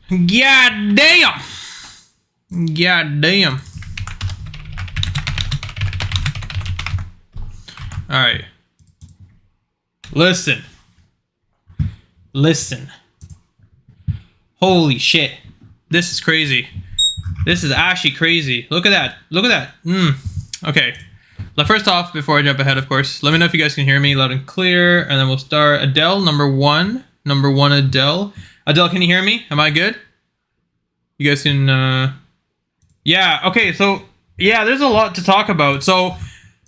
God damn. God damn. All right. Listen. Holy shit. This is crazy. This is actually crazy. Look at that. Look at that. Okay. Now, first off, before I jump ahead, of course, let me know if you guys can hear me loud and clear, and then we'll start. Adele, number one. Number one, Adele. Adele, can you hear me? Am I good? You guys can, yeah, okay, so, yeah, there's a lot to talk about. So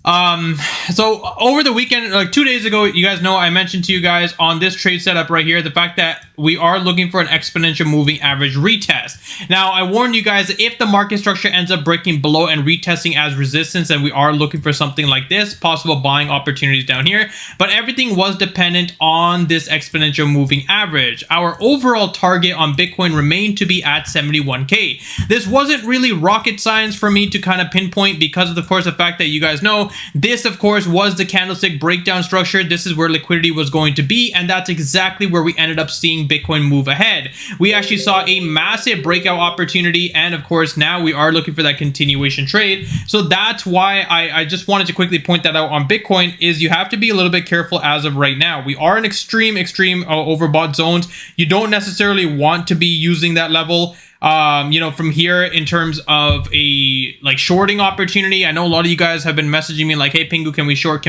over the weekend, like 2 days ago, you guys know I mentioned to you guys on this trade setup right here, the fact that we are looking for an exponential moving average retest. Now, I warned you guys that if the market structure ends up breaking below and retesting as resistance, and we are looking for something like this, possible buying opportunities down here, but everything was dependent on this exponential moving average. Our overall target on Bitcoin remained to be at 71K. This wasn't really rocket science for me to kind of pinpoint because of course, the fact that you guys know this, of course, was the candlestick breakdown structure. This is where liquidity was going to be, and that's exactly where we ended up seeing Bitcoin move ahead. We actually saw a massive breakout opportunity, and of course, now we are looking for that continuation trade. So that's why I just wanted to quickly point that out on Bitcoin, is you have to be a little bit careful as of right now. We are in extreme overbought zones. You don't necessarily want to be using that level from here in terms of a shorting opportunity. I know a lot of you guys have been messaging me like, hey Pingu, can we short?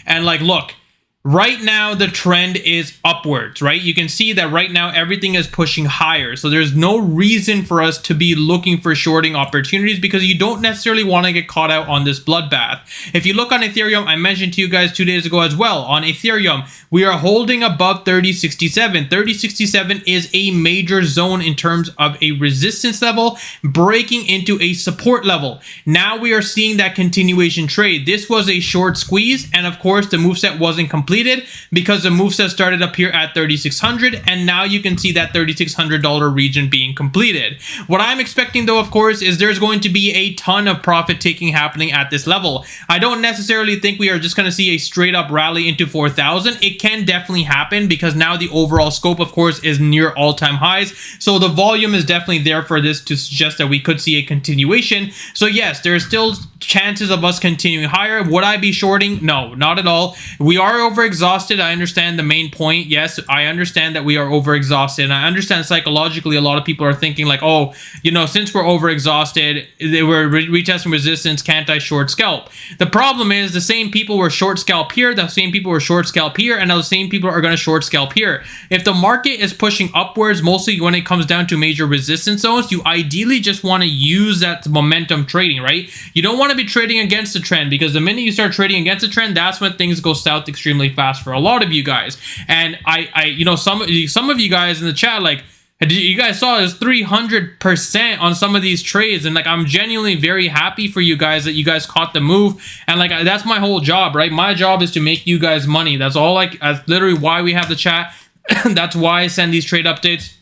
And look, right now the trend is upwards, right? You can see that right now everything is pushing higher. So there's no reason for us to be looking for shorting opportunities, because you don't necessarily want to get caught out on this bloodbath. If you look on Ethereum, I mentioned to you guys 2 days ago as well, on Ethereum, we are holding above 3067. 3067 is a major zone in terms of a resistance level, breaking into a support level. Now we are seeing that continuation trade. This was a short squeeze, and of course the moveset wasn't completed because the moveset started up here at 3600, and now you can see that $3,600 region being completed. What I'm expecting though, of course, is there's going to be a ton of profit taking happening at this level. I don't necessarily think we are just going to see a straight up rally into 4,000. It can definitely happen because now the overall scope, of course, is near all-time highs. So the volume is definitely there for this to suggest that we could see a continuation. So yes, there's still chances of us continuing higher. Would I be shorting? No, not at all. We are overexhausted. I understand the main point. Yes, I understand that we are overexhausted, and I understand psychologically a lot of people are thinking like, oh, since we're overexhausted, they were retesting resistance, can't I short scalp? The problem is the same people were short scalp here, the same people were short scalp here, and now the same people are going to short scalp here. If the market is pushing upwards, mostly when it comes down to major resistance zones, you ideally just want to use that momentum trading, right? You don't want to be trading against the trend, because the minute you start trading against the trend, that's when things go south extremely fast for a lot of you guys. And some of you guys in the chat, you guys saw is 300% on some of these trades, and I'm genuinely very happy for you guys that you guys caught the move. And that's my whole job, right? My job is to make you guys money. That's all. That's literally why we have the chat. That's why I send these trade updates.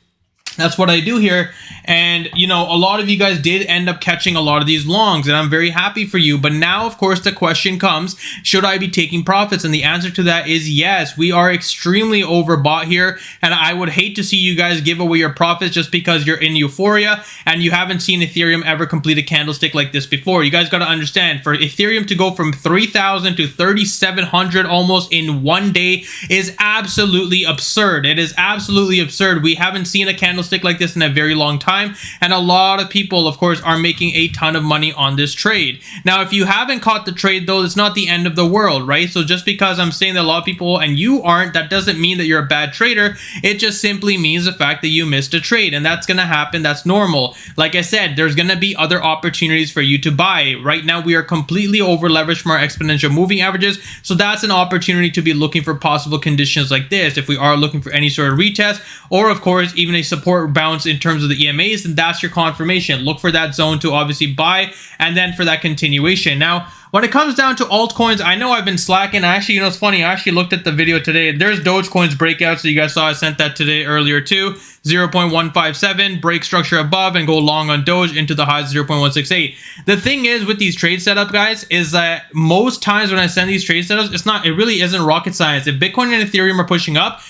That's what I do here. And, a lot of you guys did end up catching a lot of these longs, and I'm very happy for you. But now, of course, the question comes, should I be taking profits? And the answer to that is yes. We are extremely overbought here, and I would hate to see you guys give away your profits just because you're in euphoria and you haven't seen Ethereum ever complete a candlestick like this before. You guys got to understand, for Ethereum to go from 3,000 to 3,700 almost in 1 day is absolutely absurd. It is absolutely absurd. We haven't seen a candlestick like this in a very long time. And a lot of people, of course, are making a ton of money on this trade. Now, if you haven't caught the trade, though, it's not the end of the world, right? So just because I'm saying that a lot of people and you aren't, that doesn't mean that you're a bad trader. It just simply means the fact that you missed a trade, and that's going to happen. That's normal. Like I said, there's going to be other opportunities for you to buy. Right now, we are completely over leveraged from our exponential moving averages. So that's an opportunity to be looking for possible conditions like this. If we are looking for any sort of retest, or of course, even a support bounce in terms of the EMAs, then that's your confirmation. Look for that zone to obviously buy, and then for that continuation. Now, when it comes down to altcoins, I know I've been slacking. Actually, it's funny. I actually looked at the video today. There's Dogecoin's breakout. So you guys saw I sent that today earlier too. 0.157, break structure above and go long on Doge into the highs 0.168. The thing is with these trade setup, guys, is that most times when I send these trade setups, it really isn't rocket science. If Bitcoin and Ethereum are pushing up,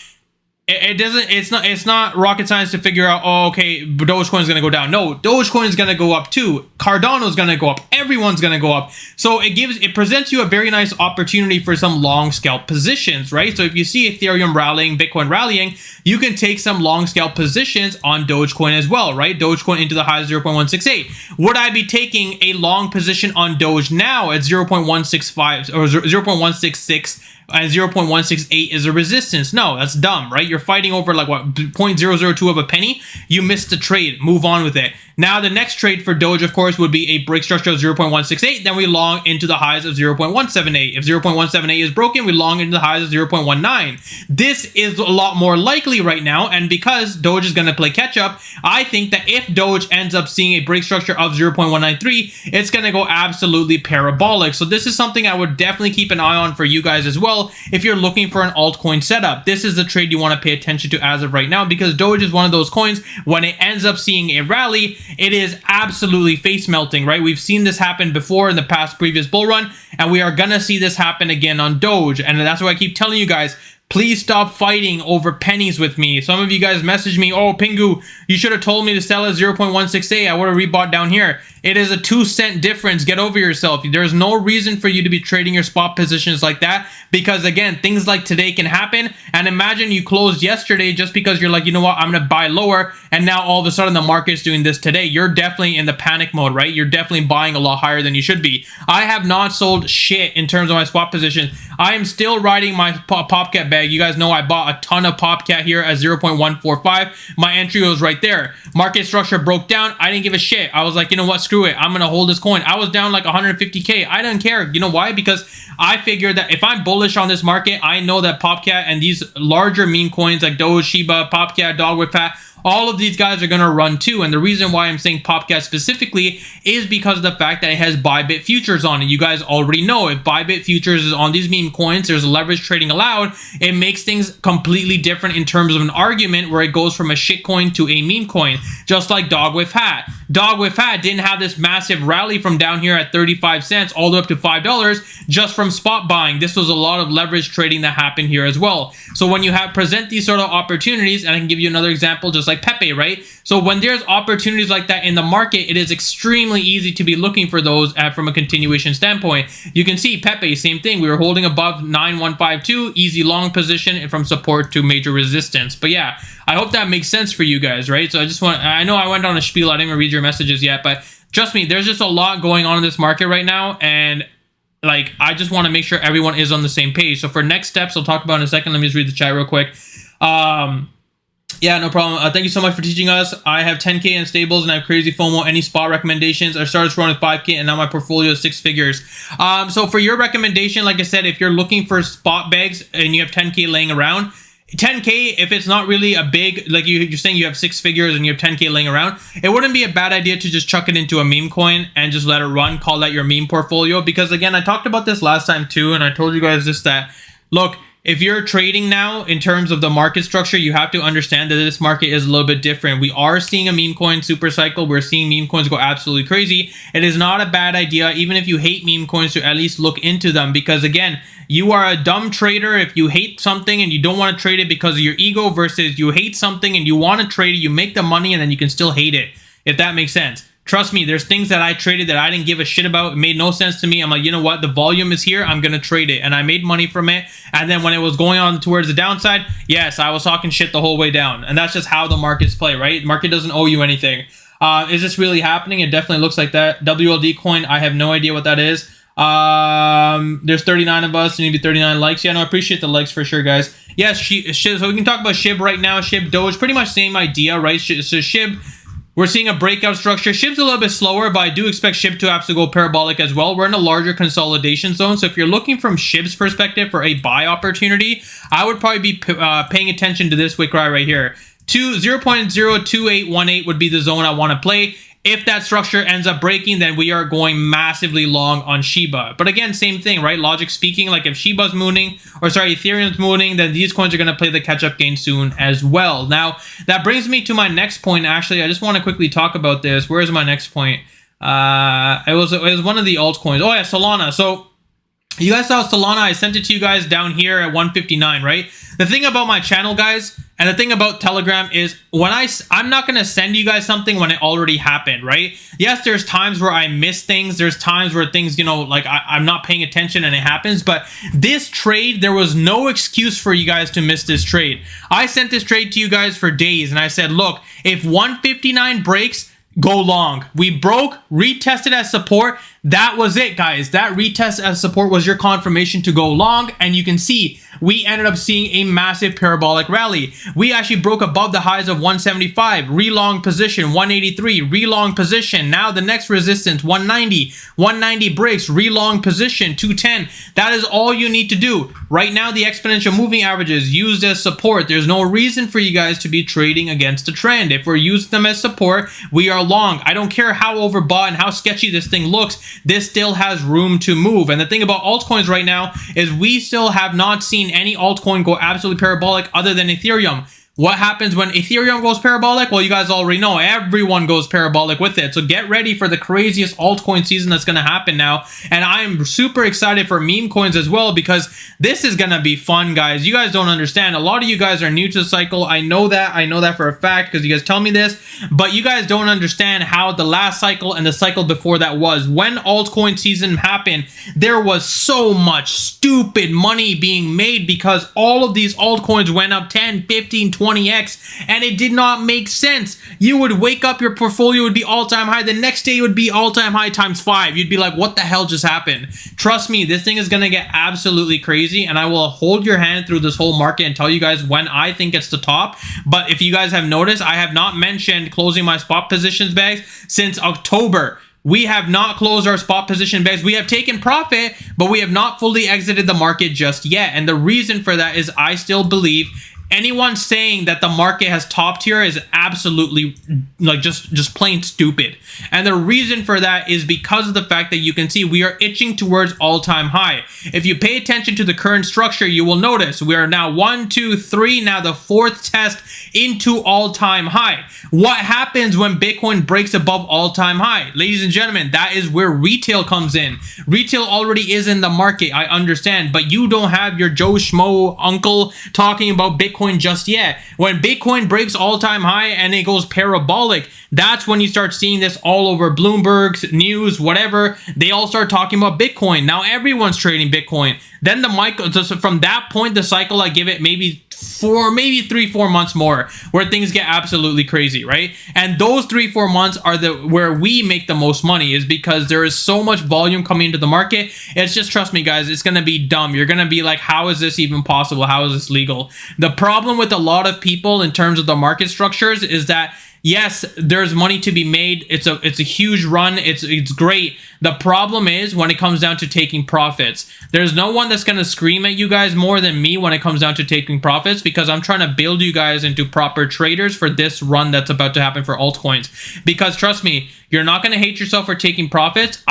it doesn't, it's not rocket science to figure out, oh, okay, Dogecoin is going to go down. No, Dogecoin is going to go up too. Cardano is going to go up. Everyone's going to go up. So it presents you a very nice opportunity for some long scalp positions, right? So if you see Ethereum rallying, Bitcoin rallying, you can take some long scalp positions on Dogecoin as well, right? Dogecoin into the high of 0.168. Would I be taking a long position on Doge now at 0.165 or 0.166? And 0.168 is a resistance? No, that's dumb, right? You're fighting over like what, 0.002 of a penny. You missed the trade. Move on with it. Now the next trade for Doge, of course, would be a break structure of 0.168. Then we long into the highs of 0.178. If 0.178 is broken, we long into the highs of 0.19. This is a lot more likely right now, and because Doge is going to play catch up, I think that if Doge ends up seeing a break structure of 0.193, it's going to go absolutely parabolic. So this is something I would definitely keep an eye on for you guys as well. If you're looking for an altcoin setup, this is the trade you want to pay attention to as of right now, because Doge is one of those coins, when it ends up seeing a rally, it is absolutely face melting, right? We've seen this happen before in the past previous bull run, and we are gonna see this happen again on Doge. And that's why I keep telling you guys, please stop fighting over pennies with me. Some of you guys message me, oh, Pingu, you should have told me to sell at 0.168. I would have rebought down here. It is a 2-cent difference. Get over yourself. There's no reason for you to be trading your spot positions like that, because again, things like today can happen. And imagine you closed yesterday just because you're like, you know what, I'm gonna buy lower, and now all of a sudden the market's doing this today. You're definitely in the panic mode, right? You're definitely buying a lot higher than you should be. I have not sold shit in terms of my spot position. I am still riding my Popcat bag. You guys know I bought a ton of Popcat here at 0.145. My entry was right there. Market structure broke down. I didn't give a shit. I was like, you know what, screw it, I'm gonna hold this coin. I was down like 150k. I didn't care. You know why? Because I figured that if I'm bullish on this market, I know that Popcat and these larger meme coins like Doge, Shiba, Popcat, Dog with Pat, all of these guys are going to run too. And the reason why I'm saying Popcat specifically is because of the fact that it has Bybit futures on it. You guys already know if Bybit futures is on these meme coins, there's leverage trading allowed. It makes things completely different in terms of an argument where it goes from a shit coin to a meme coin, just like Dog with Hat. Dog with Hat didn't have this massive rally from down here at 35 cents all the way up to $5 just from spot buying. This was a lot of leverage trading that happened here as well. So when you present these sort of opportunities, and I can give you another example just like Pepe, right? So when there's opportunities like that in the market, it is extremely easy to be looking for those from a continuation standpoint. You can see Pepe, same thing. We were holding above 9152, easy long position, and from support to major resistance. But yeah, I hope that makes sense for you guys, right? So I know I went on a spiel. I didn't even read your messages yet, but trust me, there's just a lot going on in this market right now, and like, I just want to make sure everyone is on the same page. So for next steps, I'll talk about in a second. Let me just read the chat real quick. Yeah, no problem. Thank you so much for teaching us. I have 10K in stables and I have crazy FOMO. Any spot recommendations? I started throwing with 5K and now my portfolio is 6 figures. So for your recommendation, like I said, if you're looking for spot bags and you have 10K laying around, 10K, if it's not really a big, like you're saying you have 6 figures and you have 10K laying around, it wouldn't be a bad idea to just chuck it into a meme coin and just let it run, call that your meme portfolio. Because again, I talked about this last time too, and I told you guys this, that, look, if you're trading now in terms of the market structure, you have to understand that this market is a little bit different. We are seeing a meme coin super cycle. We're seeing meme coins go absolutely crazy. It is not a bad idea, even if you hate meme coins, to at least look into them. Because again, you are a dumb trader if you hate something and you don't want to trade it because of your ego, versus you hate something and you want to trade it, you make the money, and then you can still hate it, if that makes sense. Trust me, there's things that I traded that I didn't give a shit about. It made no sense to me. I'm like, you know what? The volume is here. I'm going to trade it. And I made money from it. And then when it was going on towards the downside, yes, I was talking shit the whole way down. And that's just how the markets play, right? The market doesn't owe you anything. Is this really happening? It definitely looks like that. WLD coin, I have no idea what that is. There's 39 of us. There need to be 39 likes. Yeah, no, I appreciate the likes for sure, guys. Yes, SHIB. So we can talk about SHIB right now. SHIB, Doge, pretty much same idea, right? So SHIB, we're seeing a breakout structure. SHIB's a little bit slower, but I do expect SHIB to have to go parabolic as well. We're in a larger consolidation zone. So if you're looking from SHIB's perspective for a buy opportunity, I would probably be paying attention to this wick right here. 0.02818 would be the zone I want to play. If that structure ends up breaking, then we are going massively long on Shiba. But again, same thing, right? Logic speaking, like if Shiba's mooning, or sorry, Ethereum's mooning, then these coins are going to play the catch-up game soon as well. Now, that brings me to my next point. Actually, I just want to quickly talk about this. Where is my next point? It was one of the altcoins. Oh yeah, Solana. So you guys saw Solana. I sent it to you guys down here at 159, right? The thing about my channel, guys, And the thing about Telegram is I'm not going to send you guys something when it already happened, right? Yes, there's times where I miss things. There's times where things, you know, like I'm not paying attention and it happens. But this trade, there was no excuse for you guys to miss this trade. I sent this trade to you guys for days and I said, look, if 159 breaks, go long. We broke, retested as support. That was it, guys. That retest as support was your confirmation to go long. And you can see we ended up seeing a massive parabolic rally. We actually broke above the highs of 175, re-long position, 183, re-long position. Now the next resistance, 190. 190 breaks, re-long position, 210. That is all you need to do. Right now, the exponential moving averages used as support. There's no reason for you guys to be trading against the trend. If we're using them as support, we are long. I don't care how overbought and how sketchy this thing looks. This still has room to move. And the thing about altcoins right now is we still have not seen any altcoin go absolutely parabolic other than Ethereum. What happens when Ethereum goes parabolic? Well, you guys already know. Everyone goes parabolic with it. So get ready for the craziest altcoin season that's going to happen now. And I'm super excited for meme coins as well because this is going to be fun, guys. You guys don't understand. A lot of you guys are new to the cycle. I know that. I know that for a fact because you guys tell me this. But you guys don't understand how the last cycle and the cycle before that was. When altcoin season happened, there was so much stupid money being made because all of these altcoins went up 10, 15, 20x, and it did not make sense. You would wake up, your portfolio would be all-time high. The next day would be all-time high times 5. You'd be like, what the hell just happened? Trust me, this thing is going to get absolutely crazy, and I will hold your hand through this whole market and tell you guys when I think it's the top. But if you guys have noticed, I have not mentioned closing my spot positions bags since October. We have not closed our spot position bags. We have taken profit, but we have not fully exited the market just yet. And the reason for that is I still believe anyone saying that the market has topped here is absolutely like just plain stupid. And the reason for that is because of the fact that you can see we are itching towards all-time high. If you pay attention to the current structure, you will notice we are now 1, 2, 3, now the 4th test into all-time high. What happens when Bitcoin breaks above all-time high? Ladies and gentlemen, that is where retail comes in. Retail already is in the market, I understand, but you don't have your Joe Schmo uncle talking about Bitcoin just yet. When Bitcoin breaks all-time high and it goes parabolic, that's when you start seeing this all over Bloomberg's news, whatever. They all start talking about Bitcoin. Now everyone's trading Bitcoin. Then from that point, the cycle, I give it maybe 3-4 months more where things get absolutely crazy, right? And those 3-4 months are where we make the most money, is because there is so much volume coming into the market. It's just, trust me guys, it's going to be dumb. You're going to be like, how is this even possible? How is this legal? The problem with a lot of people in terms of the market structures is that yes, there's money to be made. It's a huge run. It's great. The problem is when it comes down to taking profits. There's no one that's going to scream at you guys more than me when it comes down to taking profits, because I'm trying to build you guys into proper traders for this run that's about to happen for altcoins. Because trust me, you're not going to hate yourself for taking profits.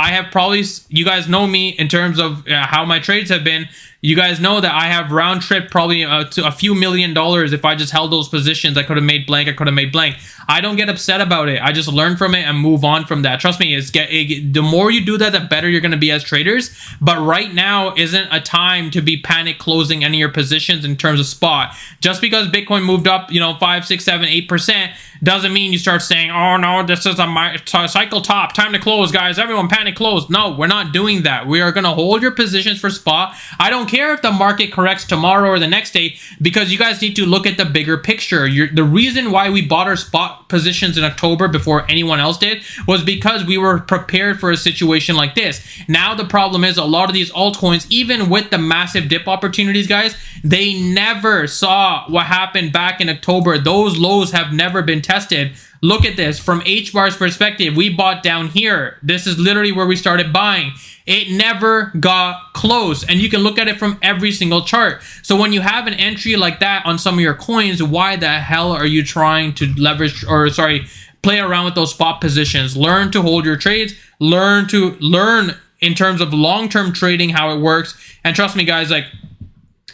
You guys know me in terms of how my trades have been. You guys know that I have round trip probably to a few $1 million. If I just held those positions, I could have made blank. I could have made blank. I don't get upset about it. I just learn from it and move on from that. Trust me, the more you do that, the better you're going to be as traders. But right now isn't a time to be panic closing any of your positions in terms of spot. Just because Bitcoin moved up, 5, 6, 7, 8%, doesn't mean you start saying, oh no, this is a cycle top, time to close, guys, everyone panic close. No, we're not doing that. We are going to hold your positions for spot. I don't care if the market corrects tomorrow or the next day, because you guys need to look at the bigger picture. The reason why we bought our spot positions in October before anyone else did was because we were prepared for a situation like this. Now the problem is a lot of these altcoins, even with the massive dip opportunities, guys, they never saw what happened back in October. Those lows have never been tested. Look at this from Hbar's perspective. We bought down here. This is literally where we started buying. It never got close, and you can look at it from every single chart. So when you have an entry like that on some of your coins, why the hell are you trying to play around with those spot positions? Learn to hold your trades. Learn in terms of long-term trading how it works. And trust me, guys,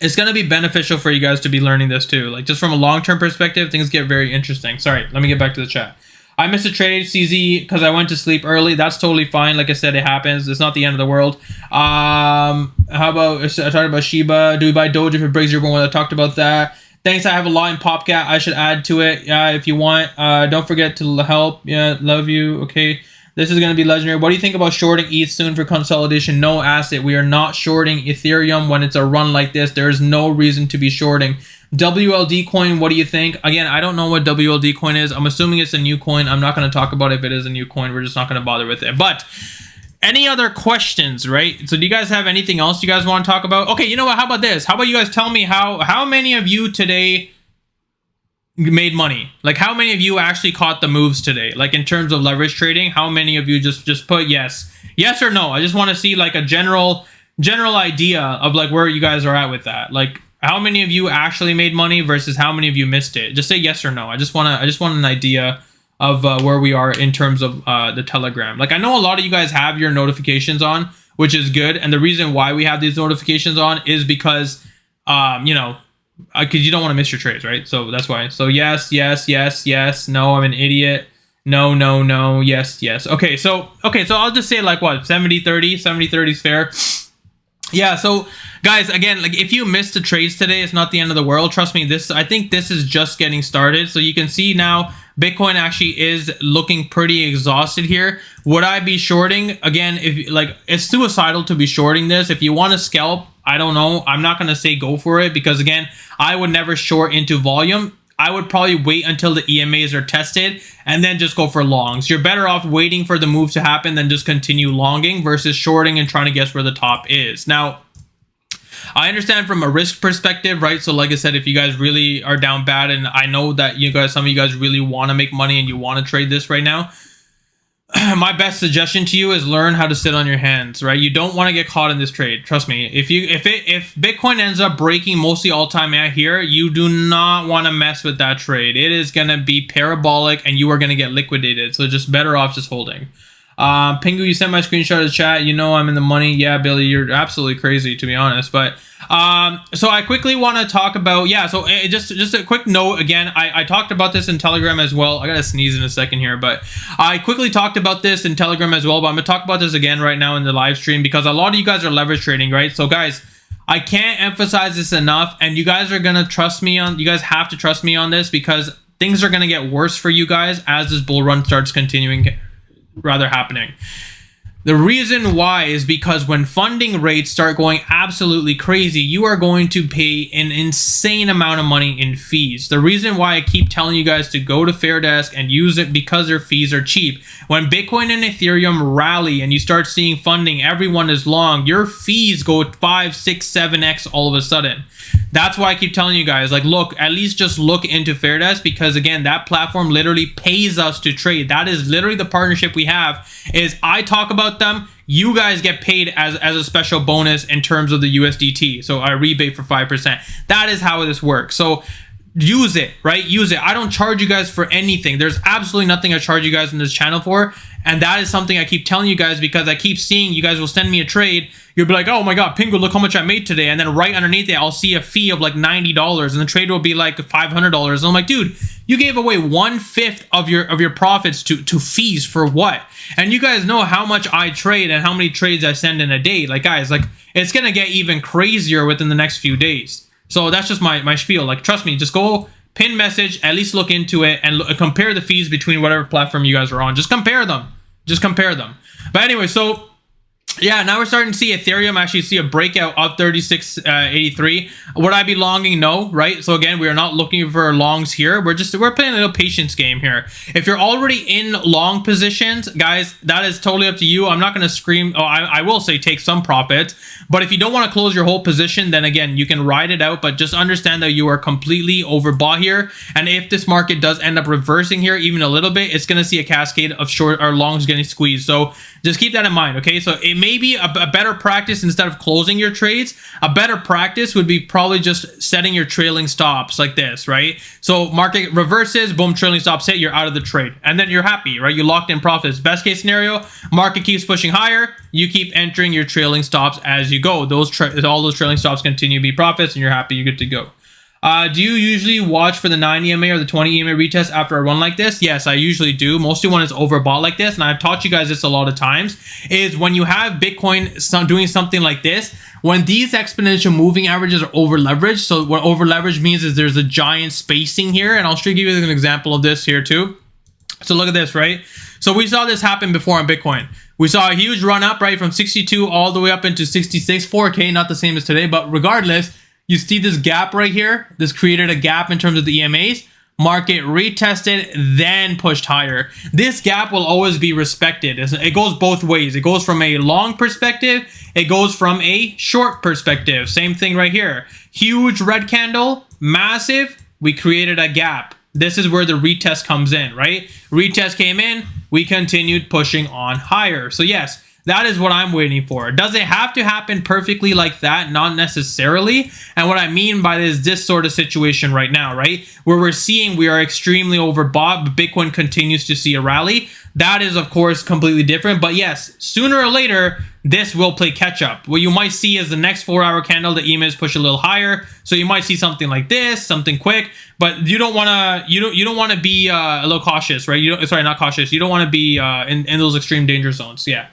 it's going to be beneficial for you guys to be learning this too. Just from a long-term perspective, things get very interesting. Sorry, let me get back to the chat. I missed a trade, CZ, because I went to sleep early. That's totally fine. Like I said, it happens. It's not the end of the world. How about, I talked about Shiba. Do we buy Doge if it breaks 0.1? I talked about that. Thanks. I have a lot in PopCat. I should add to it. If you want. Don't forget to help. Yeah, love you. Okay. This is going to be legendary. What do you think about shorting ETH soon for consolidation? No asset. We are not shorting Ethereum when it's a run like this. There is no reason to be shorting. WLD coin, what do you think? Again, I don't know what WLD coin is. I'm assuming it's a new coin. I'm not going to talk about if it is a new coin. We're just not going to bother with it. But any other questions, right? So do you guys have anything else you guys want to talk about? Okay, you know what? How about this? How about you guys tell me how many of you today made money? Like, how many of you actually caught the moves today? Like, in terms of leverage trading, how many of you just put yes or no? I just want to see like a general idea of like where you guys are at with that. Like, how many of you actually made money versus how many of you missed it? Just say yes or no. I just want an idea of where we are in terms of the Telegram. Like, I know a lot of you guys have your notifications on, which is good, and the reason why we have these notifications on is because you know, because you don't want to miss your trades, right? So that's why. So yes, no, I'm an idiot. No, yes. Okay, so I'll just say like what, 70-30? 70-30 is fair. Yeah, so guys, again, like if you missed the trades today, it's not the end of the world. Trust me, I think this is just getting started. So you can see now Bitcoin actually is looking pretty exhausted here. Would I be shorting? Again, if like it's suicidal to be shorting this. If you want to scalp, I don't know. I'm not going to say go for it because again, I would never short into volume. I would probably wait until the EMAs are tested and then just go for longs. You're better off waiting for the move to happen than just continue longing versus shorting and trying to guess where the top is. Now, I understand from a risk perspective, right? So like I said, if you guys really are down bad, and I know that some of you guys really want to make money and you want to trade this right now, my best suggestion to you is learn how to sit on your hands, right? You don't want to get caught in this trade. Trust me. If Bitcoin ends up breaking mostly all-time high here, you do not want to mess with that trade. It is going to be parabolic and you are going to get liquidated. So just better off just holding. Pingu, you sent my screenshot to chat. You know I'm in the money. Yeah, Billy, you're absolutely crazy, to be honest. But so I quickly want to talk about, so just a quick note again. I talked about this in Telegram as well. I gotta sneeze in a second here, but I quickly talked about this in Telegram as well. But I'm gonna talk about this again right now in the live stream because a lot of you guys are leverage trading, right? So guys, I can't emphasize this enough, and you guys are gonna trust me on. You guys have to trust me on this because things are gonna get worse for you guys as this bull run starts happening. The reason why is because when funding rates start going absolutely crazy, you are going to pay an insane amount of money in fees. The reason why I keep telling you guys to go to Fairdesk and use it because their fees are cheap. When Bitcoin and Ethereum rally and you start seeing funding, everyone is long, your fees go 5, 6, 7x all of a sudden. That's why I keep telling you guys, like, look, at least just look into Fairdesk because again, that platform literally pays us to trade. That is literally the partnership we have. Is I talk about them, you guys get paid as a special bonus in terms of the USDT. So I rebate for 5%. That is how this works. So use it, right? Use it. I don't charge you guys for anything. There's absolutely nothing I charge you guys in this channel for. And that is something I keep telling you guys because I keep seeing you guys will send me a trade. You'll be like, oh my God, Pingu, look how much I made today. And then right underneath it, I'll see a fee of like $90 and the trade will be like $500. And I'm like, dude, you gave away 1/5 of your profits to fees for what? And you guys know how much I trade and how many trades I send in a day. Like guys, like it's going to get even crazier within the next few days. So that's just my spiel. Like, trust me, just go pin message, at least look into it and compare the fees between whatever platform you guys are on. Just compare them. But anyway, so yeah, now we're starting to see Ethereum actually see a breakout of 36.83. Would I be longing? No, right? So again, we are not looking for longs here. We're playing a little patience game here. If you're already in long positions, guys, that is totally up to you. I'm not going to scream. Oh, I will say take some profits. But if you don't want to close your whole position, then again, you can ride it out. But just understand that you are completely overbought here. And if this market does end up reversing here even a little bit, it's going to see a cascade of short or longs getting squeezed. So just keep that in mind, okay? So it may be a better practice instead of closing your trades. A better practice would be probably just setting your trailing stops like this, right? So market reverses, boom, trailing stops hit, you're out of the trade. And then you're happy, right? You locked in profits. Best case scenario, market keeps pushing higher. You keep entering your trailing stops as you go. All those trailing stops continue to be profits and you're happy, you're good to go. Do you usually watch for the 9 EMA or the 20 EMA retest after a run like this? Yes, I usually do. Mostly when it's overbought like this, and I've taught you guys this a lot of times, is when you have Bitcoin doing something like this, when these exponential moving averages are over leveraged. So what over leveraged means is there's a giant spacing here, and I'll give you an example of this here too. So look at this, right? So we saw this happen before on Bitcoin. We saw a huge run up, right, from 62 all the way up into 66, 4K, not the same as today, but regardless, you see this gap right here. This created a gap in terms of the EMAs. Market retested, then pushed higher. This gap will always be respected. It goes both ways. It goes from a long perspective. It goes from a short perspective. Same thing right here. Huge red candle, massive. We created a gap. This is where the retest comes in, right? Retest came in. We continued pushing on higher. So yes, that is what I'm waiting for. Does it have to happen perfectly like that? Not necessarily. And what I mean by this sort of situation right now, right? Where we're seeing we are extremely overbought, but Bitcoin continues to see a rally. That is, of course, completely different. But yes, sooner or later, this will play catch up. What you might see is the next 4-hour candle, the EMAs push a little higher. So you might see something like this, something quick. But you don't want to you don't want to be a little cautious, right? Sorry, not cautious. You don't want to be in those extreme danger zones. Yeah.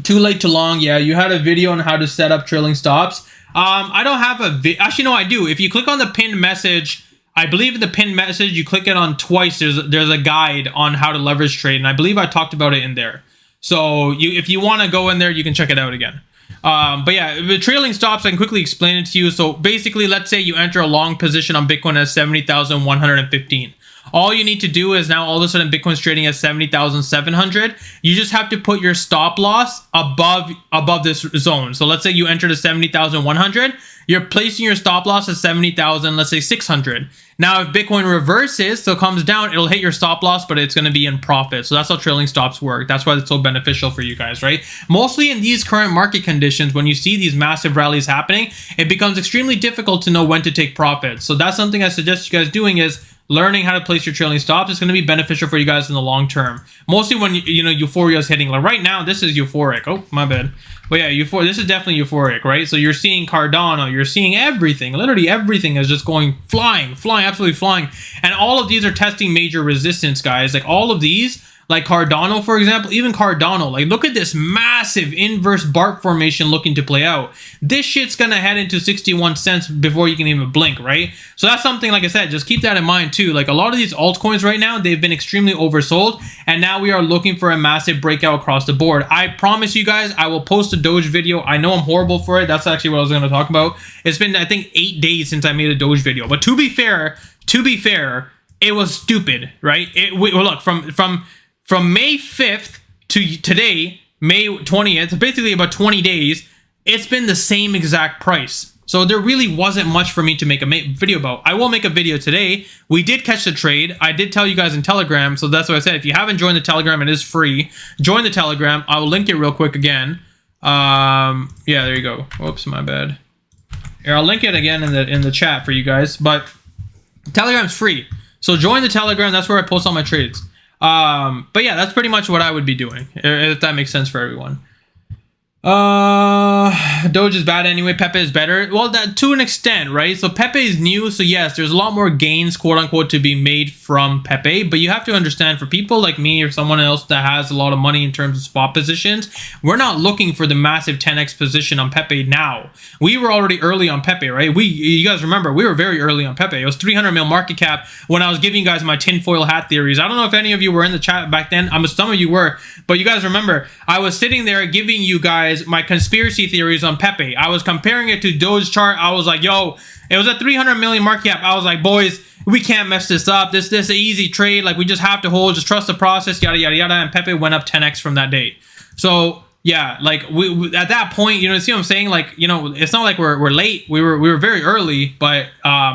Too late, too long. Yeah, you had a video on how to set up trailing stops. I don't have a actually, no, I do. If you click on the pinned message, I believe in the pinned message, you click it on twice. There's a guide on how to leverage trade, and I believe I talked about it in there. So if you want to go in there, you can check it out again. But yeah, the trailing stops, I can quickly explain it to you. So basically, let's say you enter a long position on Bitcoin at 70,115. All you need to do is now all of a sudden Bitcoin's trading at 70,700. You just have to put your stop loss above this zone. So let's say you enter to 70,100. You're placing your stop loss at 70,000, let's say 600. Now, if Bitcoin reverses, so comes down, it'll hit your stop loss, but it's going to be in profit. So that's how trailing stops work. That's why it's so beneficial for you guys, right? Mostly in these current market conditions, when you see these massive rallies happening, it becomes extremely difficult to know when to take profits. So that's something I suggest you guys doing is learning how to place your trailing stops. Is going to be beneficial for you guys in the long term. Mostly when euphoria is hitting. Like right now, this is euphoric. Oh, my bad. But yeah, this is definitely euphoric, right? So you're seeing Cardano, you're seeing everything. Literally everything is just going flying, absolutely flying. And all of these are testing major resistance, guys. Like all of these, like Cardano, for example, even Cardano, like look at this massive inverse BART formation looking to play out. This shit's gonna head into 61 cents before you can even blink, right? So that's something, like I said, just keep that in mind too. Like a lot of these altcoins right now, they've been extremely oversold, and now we are looking for a massive breakout across the board. I promise you guys, I will post a Doge video. I know I'm horrible for it. That's actually what I was gonna talk about. It's been, I think, 8 days since I made a Doge video. But to be fair, it was stupid, right? Look, from May 5th to today, May 20th, basically about 20 days, it's been the same exact price. So there really wasn't much for me to make a video about. I will make a video today. We did catch the trade. I did tell you guys in Telegram, so that's what I said. If you haven't joined the Telegram, it is free. Join the Telegram. I will link it real quick again. Yeah, there you go. Whoops, my bad. Here, I'll link it again in the chat for you guys. But Telegram's free. So join the Telegram. That's where I post all my trades. But yeah, that's pretty much what I would be doing, if that makes sense for everyone. Doge is bad anyway. Pepe is better. Well, that to an extent, right? So Pepe is new. So yes, there's a lot more gains, quote unquote, to be made from Pepe. But you have to understand, for people like me or someone else that has a lot of money in terms of spot positions, we're not looking for the massive 10x position on Pepe now. We were already early on Pepe, right? You guys remember, we were very early on Pepe. It was 300 mil market cap when I was giving you guys my tinfoil hat theories. I don't know if any of you were in the chat back then. Some of you were, but you guys remember, I was sitting there giving you guys my conspiracy theories on Pepe. I was comparing it to Doge chart. I was like, yo, it was a 300 million market cap. I was like, boys, we can't mess this up. This is an easy trade. Like, we just have to hold, just trust the process, yada, yada, yada. And Pepe went up 10x from that day. So yeah, like we at that point, see what I'm saying? Like, it's not like we're late. We were very early, but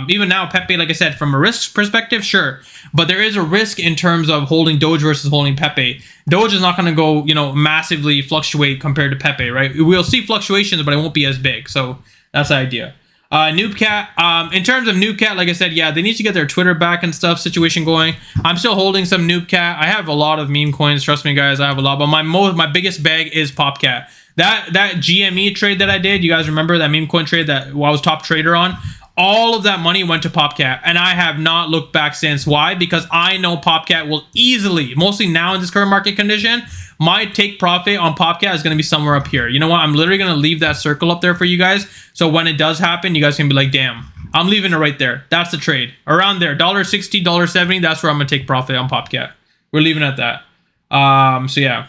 even now, Pepe, like I said, from a risk perspective, sure. But there is a risk in terms of holding Doge versus holding Pepe. Doge is not going to go, massively fluctuate compared to Pepe, right? We'll see fluctuations, but it won't be as big. So that's the idea. Noobcat, in terms of Noobcat, like I said, yeah, they need to get their Twitter back and stuff situation going. I'm still holding some Noobcat. I have a lot of meme coins. Trust me, guys, I have a lot. But my biggest bag is Popcat. That GME trade that I did, you guys remember that meme coin trade that I was top trader on? All of that money went to Popcat, and I have not looked back since. Why? Because I know Popcat will easily, mostly now in this current market condition, my take profit on Popcat is going to be somewhere up here. You know what? I'm literally going to leave that circle up there for you guys. So when it does happen, you guys can be like, damn, I'm leaving it right there. That's the trade. Around there, $1.60, $1.70, that's where I'm going to take profit on Popcat. We're leaving it at that. So yeah.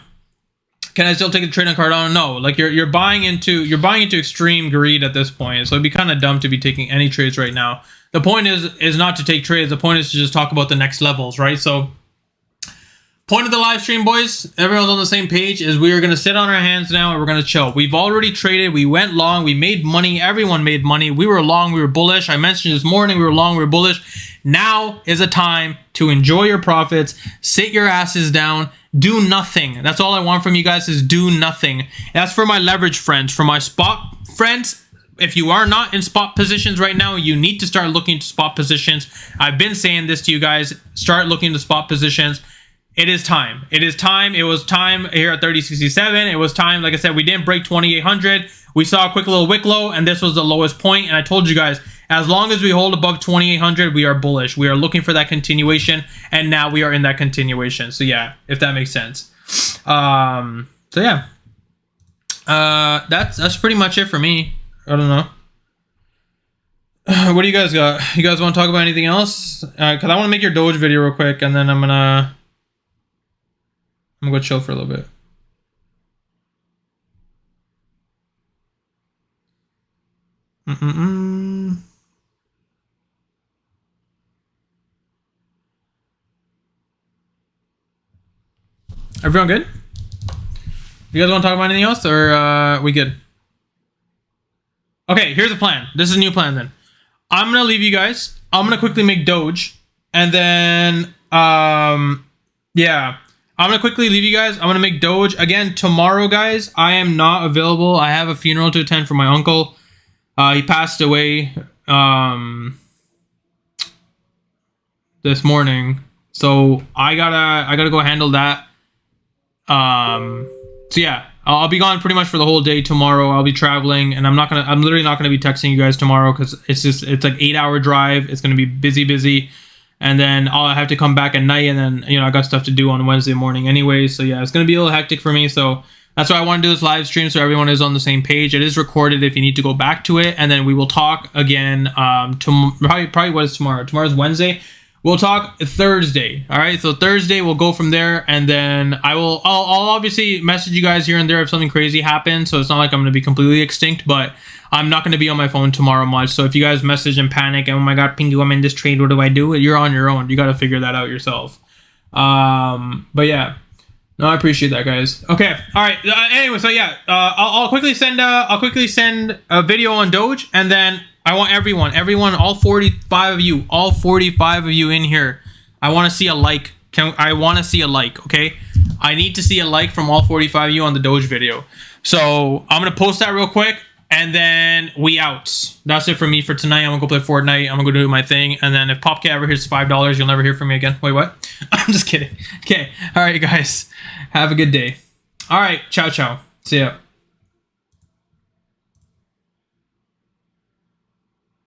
Can I still take a trade on Cardano? No. Like you're buying into extreme greed at this point. So it'd be kind of dumb to be taking any trades right now. The point is not to take trades. The point is to just talk about the next levels, right? So point of the live stream, boys, everyone's on the same page, is we are going to sit on our hands now and we're going to chill. We've already traded. We went long. We made money. Everyone made money. We were long. We were bullish. I mentioned this morning we were long. We were bullish. Now is a time to enjoy your profits. Sit your asses down. Do nothing. That's all I want from you guys, is do nothing. That's for my leverage friends. For my spot friends, if you are not in spot positions right now, you need to start looking to spot positions. I've been saying this to you guys. Start looking to spot positions. It is time. It is time. It was time here at 3067. It was time. Like I said, we didn't break 2800. We saw a quick little wick low, and this was the lowest point. And I told you guys, as long as we hold above 2800, we are bullish. We are looking for that continuation, and now we are in that continuation. So yeah, if that makes sense. So yeah, that's pretty much it for me. I don't know. What do you guys got? You guys want to talk about anything else? Because I want to make your Doge video real quick, and then I'm gonna go chill for a little bit. Everyone good? You guys want to talk about anything else, or we good? Okay, here's the plan. This is a new plan then. I'm gonna leave you guys. I'm gonna quickly make Doge, and then yeah, I'm gonna quickly leave you guys. I'm gonna make Doge again tomorrow, guys. I am not available. I have a funeral to attend for my uncle. He passed away this morning, so I gotta go handle that. So yeah, I'll be gone pretty much for the whole day tomorrow. I'll be traveling, and I'm literally not gonna be texting you guys tomorrow, because it's like 8-hour drive. It's gonna be busy, and then I'll have to come back at night, and then I got stuff to do on Wednesday morning anyway. So yeah, it's gonna be a little hectic for me. So that's why I want to do this live stream, so everyone is on the same page. It is recorded if you need to go back to it, and then we will talk again. Probably what is tomorrow? Tomorrow's Wednesday. We'll talk Thursday. All right, so Thursday we'll go from there, and then I'll obviously message you guys here and there if something crazy happens. So it's not like I'm going to be completely extinct, but I'm not going to be on my phone tomorrow much. So if you guys message and panic, and oh my god, Pingu, I'm in this trade, what do I do? You're on your own. You got to figure that out yourself. But yeah, no, I appreciate that, guys. Okay, all right. Anyway, so yeah, I'll quickly send a video on Doge, and then I want everyone, all 45 of you in here. I want to see a like. I want to see a like, okay? I need to see a like from all 45 of you on the Doge video. So I'm going to post that real quick, and then we out. That's it for me for tonight. I'm going to go play Fortnite. I'm going to go do my thing. And then if Popcat ever hits $5, you'll never hear from me again. Wait, what? I'm just kidding. Okay. All right, guys. Have a good day. All right. Ciao, ciao. See ya.